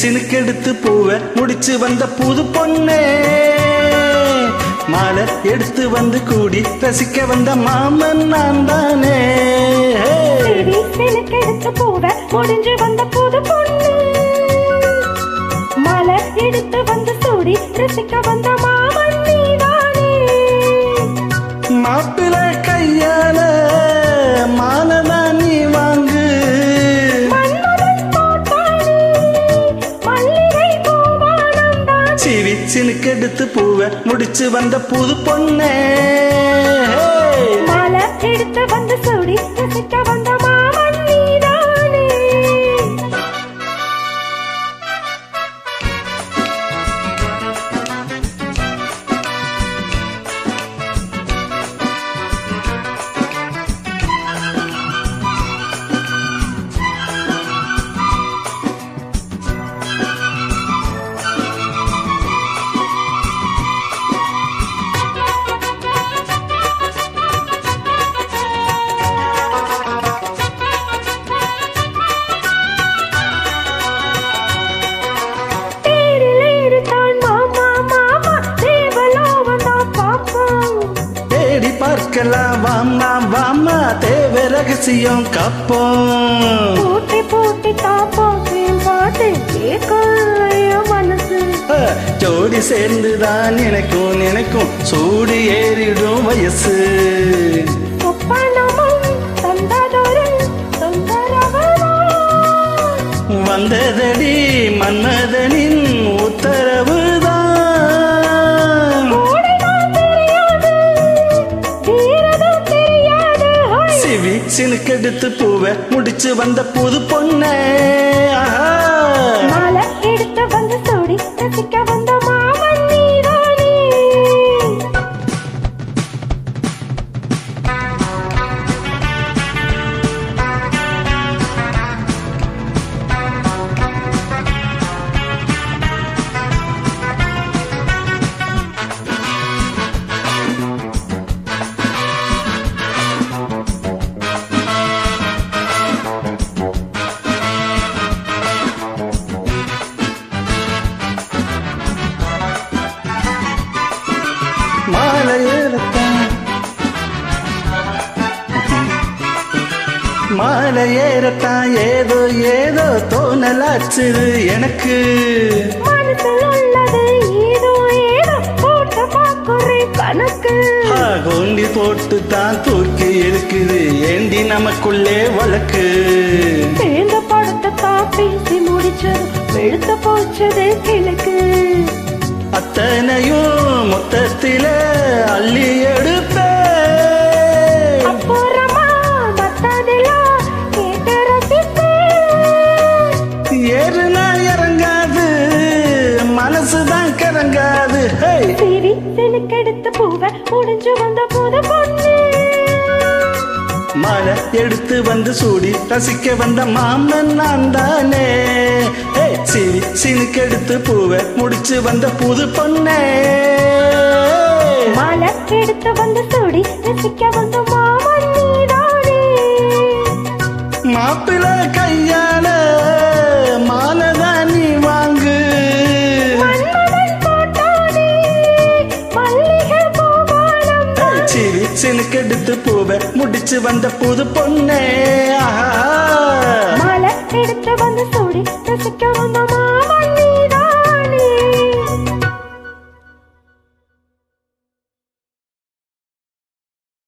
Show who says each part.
Speaker 1: சினுக்கெடுத்து பூவை முடிச்சு வந்த புது பொண்ணே, மாலை எடுத்து வந்து கூடி ரசிக்க வந்த மாமன் நான் தானே.
Speaker 2: சினுக்கெடுத்து பூவை முடிஞ்சு வந்த புது பொண்ணு, மாலை எடுத்து வந்து கூடி ரசிக்க வந்த மாமன் நீதானே.
Speaker 1: மாப்பிள கையால மாலைதான் நீ வாங்கு, சிவி சினுக்கெடுத்து பூவை முடிச்சு வந்த புது பொண்ணே,
Speaker 2: மாலை எடுத்து வந்து கூடி ரசிக்க வந்த மாமன் நீதானே.
Speaker 1: பார்க்கலாம் வாமா வாமா, தேவை ரகசியம் காப்போம்.
Speaker 2: போட்டி போட்டி காப்போம் பாட்டு கேட்கலையோ மனசு,
Speaker 1: ஜோடி சேர்ந்துதான் நினைக்கும் நினைக்கும் சூடு ஏறிடும் வயசு. வந்ததடி மன்மதனின் உத்தரவுதான், சினுக்கெடுத்து பூவை முடிச்சு வந்த புது பொண்ணே,
Speaker 2: மாலை எடுத்து வந்து சூடி ரசிக்க வந்த மாமன் நீதானே.
Speaker 1: மாலை ஏறத்தான் ஏதோ ஏதோ தோணலாச்சு எனக்கு,
Speaker 2: மனசில் உள்ளது ஏதோ ஏதோ போட்டு பார்க்குறேன் கணக்கு.
Speaker 1: கோண்டி போட்டு தான் தூக்கி இருக்குது ஏண்டி நமக்குள்ளே வழக்கு.
Speaker 2: சேர்ந்த படத்தை தான் பேசி முடிச்சது வெளுத்த போச்சது கிழக்கு,
Speaker 1: அத்தனையும் மொத்தத்தில அள்ளி எடுப்ப, ஏறுனா இறங்காது மனசுதான் கறங்காது.
Speaker 2: சினுக்கெடுத்து பூவை முடிஞ்சு வந்த புது பொண்ணு,
Speaker 1: மாலை எடுத்து வந்து சூடி ரசிக்க வந்த மாமன் நான் தானே. சினுக்கெடுத்து பூவை முடிச்சு வந்த புது பொண்ணே,
Speaker 2: மாலை எடுத்து வந்து சூடி ரசிக்க வந்த மாமன் நீதானே.
Speaker 1: மாப்பிள கையால மாலைதான் நீ வாங்கு, சினுக்கெடுத்து பூவை முடிச்சு வந்த புது பொண்ணே,
Speaker 2: மாலை எடுத்து வந்து சூடி ரசிக்க வந்த